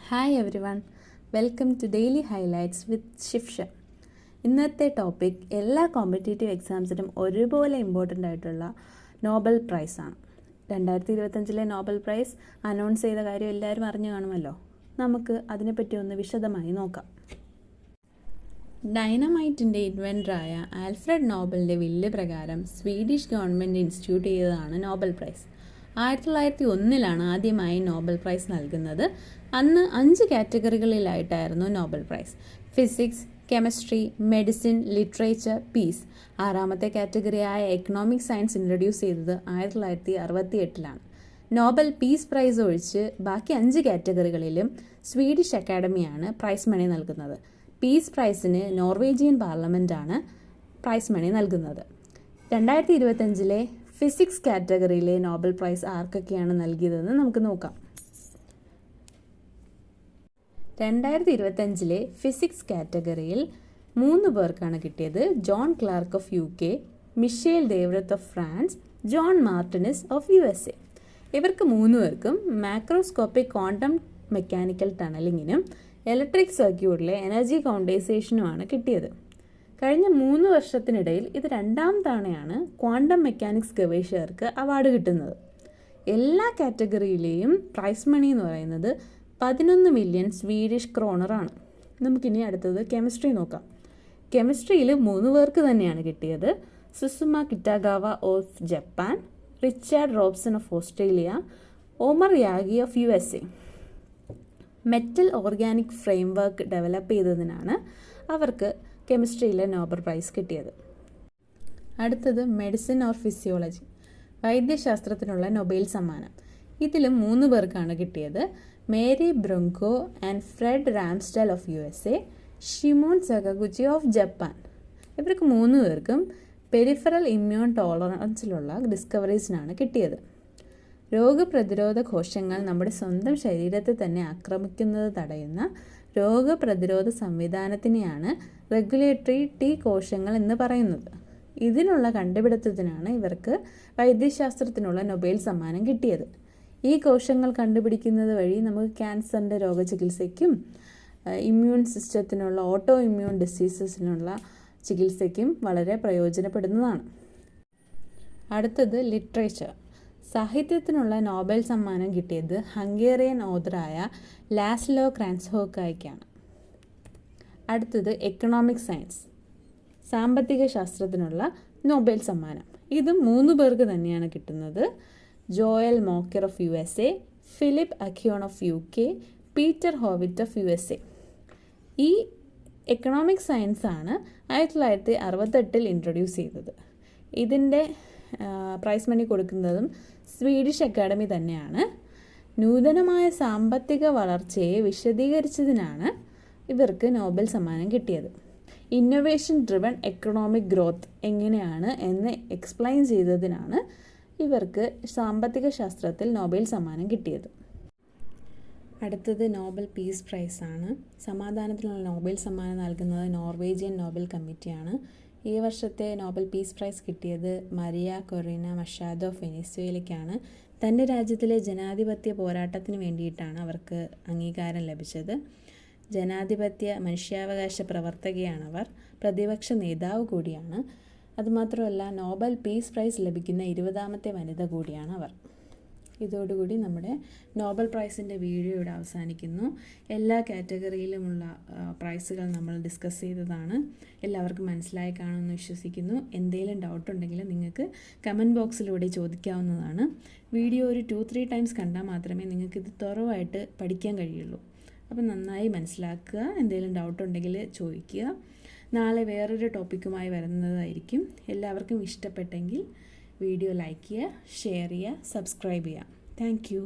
Hi everyone, welcome to daily highlights with ഷിഫ്ഷ. ഇന്നത്തെ topic എല്ലാ കോമ്പറ്റേറ്റീവ് എക്സാംസിനും ഒരുപോലെ ഇമ്പോർട്ടൻ്റ് ആയിട്ടുള്ള നോബൽ പ്രൈസാണ്. 2025 നോബൽ പ്രൈസ് അനൗൺസ് ചെയ്ത കാര്യം എല്ലാവരും അറിഞ്ഞു കാണുമല്ലോ. നമുക്ക് അതിനെപ്പറ്റി ഒന്ന് വിശദമായി നോക്കാം. ഡൈനമൈറ്റിൻ്റെ ഇൻവെൻറ്ററായ ആൽഫ്രഡ് നോബലിൻ്റെ വില്ല് പ്രകാരം സ്വീഡിഷ് ഗവൺമെൻറ് ഇൻസ്റ്റിറ്റ്യൂട്ട് ചെയ്തതാണ് നോബൽ പ്രൈസ്. 1901 ആദ്യമായി നോബൽ പ്രൈസ് നൽകുന്നത്. അന്ന് 5 കാറ്റഗറികളിലായിട്ടായിരുന്നു Nobel prize: physics, chemistry, medicine, literature, peace. 6ാമത്തെ കാറ്റഗറിയായ എക്കണോമിക് സയൻസ് ഇൻട്രൊഡ്യൂസ് ചെയ്തത് 1968. നോബൽ പീസ് പ്രൈസ് ഒഴിച്ച് ബാക്കി 5 കാറ്റഗറികളിലും സ്വീഡിഷ് അക്കാഡമിയാണ് പ്രൈസ് മണി നൽകുന്നത്. പീസ് പ്രൈസിന് നോർവേജിയൻ പാർലമെൻറ്റാണ് പ്രൈസ് മണി നൽകുന്നത്. 2025 ഫിസിക്സ് കാറ്റഗറിയിലെ നോബൽ പ്രൈസ് ആർക്കൊക്കെയാണ് നൽകിയതെന്ന് നമുക്ക് നോക്കാം. 2025 ഫിസിക്സ് കാറ്റഗറിയിൽ 3 പേർക്കാണ് കിട്ടിയത്: John Clarke of UK, Michel Devoret of France, John Martinis of USA. ഇവർക്ക് 3 പേർക്കും മാക്രോസ്കോപ്പിക് ക്വാണ്ടം മെക്കാനിക്കൽ ടണലിങ്ങിനും ഇലക്ട്രിക് സർക്യൂട്ടിലെ എനർജി കോണ്ടൻസേഷനുമാണ് കിട്ടിയത്. കഴിഞ്ഞ 3 വർഷത്തിനിടയിൽ ഇത് 2ാം തവണയാണ് ക്വാണ്ടം മെക്കാനിക്സ് ഗവേഷകർക്ക് അവാർഡ് കിട്ടുന്നത്. എല്ലാ കാറ്റഗറിയിലെയും പ്രൈസ് മണി എന്ന് പറയുന്നത് 11 മില്യൺ സ്വീഡിഷ് ക്രോണറാണ്. നമുക്കിനി അടുത്തത് കെമിസ്ട്രി നോക്കാം. കെമിസ്ട്രിയിൽ 3 പേർക്ക് തന്നെയാണ് കിട്ടിയത്: Susumu Kitagawa of Japan, Richard Robson of Australia, Omar Yaghi of USA. Metal organic framework develop ചെയ്തതിനാണ് അവർക്ക് കെമിസ്ട്രിയിലെ നോബൽ പ്രൈസ് കിട്ടിയത്. അടുത്തത് മെഡിസിൻ ഓർ ഫിസിയോളജി, വൈദ്യശാസ്ത്രത്തിനുള്ള നൊബേൽ സമ്മാനം. ഇതിലും 3 പേർക്കാണ് കിട്ടിയത്: Mary Brunkow and Fred Ramsdell of USA, Shimon Sakaguchi of Japan. ഇവർക്ക് 3 പേർക്കും പെരിഫറൽ ഇമ്മ്യൂൺ ടോളറൻസിലുള്ള ഡിസ്കവറീസിനാണ് കിട്ടിയത്. രോഗപ്രതിരോധ കോശങ്ങൾ നമ്മുടെ സ്വന്തം ശരീരത്തെ തന്നെ ആക്രമിക്കുന്നത് തടയുന്ന രോഗപ്രതിരോധ സംവിധാനത്തിനെയാണ് റെഗുലേറ്ററി T കോശങ്ങൾ എന്ന് പറയുന്നത്. ഇതിനുള്ള കണ്ടുപിടുത്തത്തിനാണ് ഇവർക്ക് വൈദ്യശാസ്ത്രത്തിനുള്ള നൊബേൽ സമ്മാനം കിട്ടിയത്. ഈ കോശങ്ങൾ കണ്ടുപിടിക്കുന്നത് വഴി നമുക്ക് ക്യാൻസറിൻ്റെ രോഗചികിത്സയ്ക്കും ഇമ്മ്യൂൺ സിസ്റ്റത്തിനുള്ള ഓട്ടോ ഇമ്മ്യൂൺ ഡിസീസസിനുള്ള ചികിത്സയ്ക്കും വളരെ പ്രയോജനപ്പെടുന്നതാണ്. അടുത്തത് ലിറ്ററേച്ചർ. സാഹിത്യത്തിനുള്ള നോബൽ സമ്മാനം കിട്ടിയത് ഹംഗേറിയൻ ഓഥറായ ലാസ്ലോ ക്രാൻസ്ഹോക്കായ്ക്കാണ്. അടുത്തത് എക്കണോമിക് സയൻസ്, സാമ്പത്തിക ശാസ്ത്രത്തിനുള്ള നോബൽ സമ്മാനം. ഇതും 3 പേർക്ക് തന്നെയാണ് കിട്ടുന്നത്: Joel Mokyr of USA, Philippe Aghion of UK, Peter Howitt of USA. ഈ എക്കണോമിക് സയൻസ് ആണ് 1968 ഇൻട്രൊഡ്യൂസ് ചെയ്തത്. ഇതിൻ്റെ പ്രൈസ് മണി കൊടുക്കുന്നതും സ്വീഡിഷ് അക്കാഡമി തന്നെയാണ്. നൂതനമായ സാമ്പത്തിക വളർച്ചയെ വിശദീകരിച്ചതിനാണ് ഇവർക്ക് നോബൽ സമ്മാനം കിട്ടിയത്. ഇന്നൊവേഷൻ ഡ്രിവൺ എക്കണോമിക് ഗ്രോത്ത് എങ്ങനെയാണ് എന്ന് എക്സ്പ്ലെയിൻ ചെയ്തതിനാണ് ഇവർക്ക് സാമ്പത്തിക ശാസ്ത്രത്തിൽ നോബൽ സമ്മാനം കിട്ടിയത്. അടുത്തത് നോബൽ പീസ് പ്രൈസാണ്. സമാധാനത്തിനുള്ള നോബൽ സമ്മാനം നൽകുന്നത് നോർവേജിയൻ നോബൽ കമ്മിറ്റിയാണ്. ഈ വർഷത്തെ നോബൽ പീസ് പ്രൈസ് കിട്ടിയത് മരിയ കൊറീന മഷാദോ ഓഫ് വെനിസ്വേലയ്ക്കാണ്. തൻ്റെ രാജ്യത്തിലെ ജനാധിപത്യ പോരാട്ടത്തിന് വേണ്ടിയിട്ടാണ് അവർക്ക് അംഗീകാരം ലഭിച്ചത്. ജനാധിപത്യ മനുഷ്യാവകാശ പ്രവർത്തകയാണവർ, പ്രതിപക്ഷ നേതാവ് കൂടിയാണ്. അതുമാത്രമല്ല, നോബൽ പീസ് പ്രൈസ് ലഭിക്കുന്ന 20ാമത്തെ വനിത കൂടിയാണ് അവർ. ഇതോടുകൂടി നമ്മുടെ നോബൽ പ്രൈസിൻ്റെ വീഡിയോ ഇവിടെ അവസാനിക്കുന്നു. എല്ലാ കാറ്റഗറിയിലുമുള്ള പ്രൈസുകൾ നമ്മൾ ഡിസ്കസ് ചെയ്തതാണ്. എല്ലാവർക്കും മനസ്സിലായി കാണുമെന്ന് വിശ്വസിക്കുന്നു. എന്തെങ്കിലും ഡൗട്ട് ഉണ്ടെങ്കിൽ നിങ്ങൾക്ക് കമൻറ്റ് ബോക്സിലൂടെ ചോദിക്കാവുന്നതാണ്. വീഡിയോ ഒരു 2-3 ടൈംസ് കണ്ടാൽ മാത്രമേ നിങ്ങൾക്കിത് തുറവായിട്ട് പഠിക്കാൻ കഴിയുള്ളൂ. അപ്പം നന്നായി മനസ്സിലാക്കുക. എന്തെങ്കിലും ഡൗട്ട് ഉണ്ടെങ്കിൽ ചോദിക്കുക. നാളെ വേറൊരു ടോപ്പിക്കുമായി വരുന്നതായിരിക്കും. എല്ലാവർക്കും ഇഷ്ടപ്പെട്ടെങ്കിൽ വീഡിയോ ലൈക്ക് ചെയ്യുക, ഷെയർ ചെയ്യുക, സബ്സ്ക്രൈബ് ചെയ്യുക. Thank you.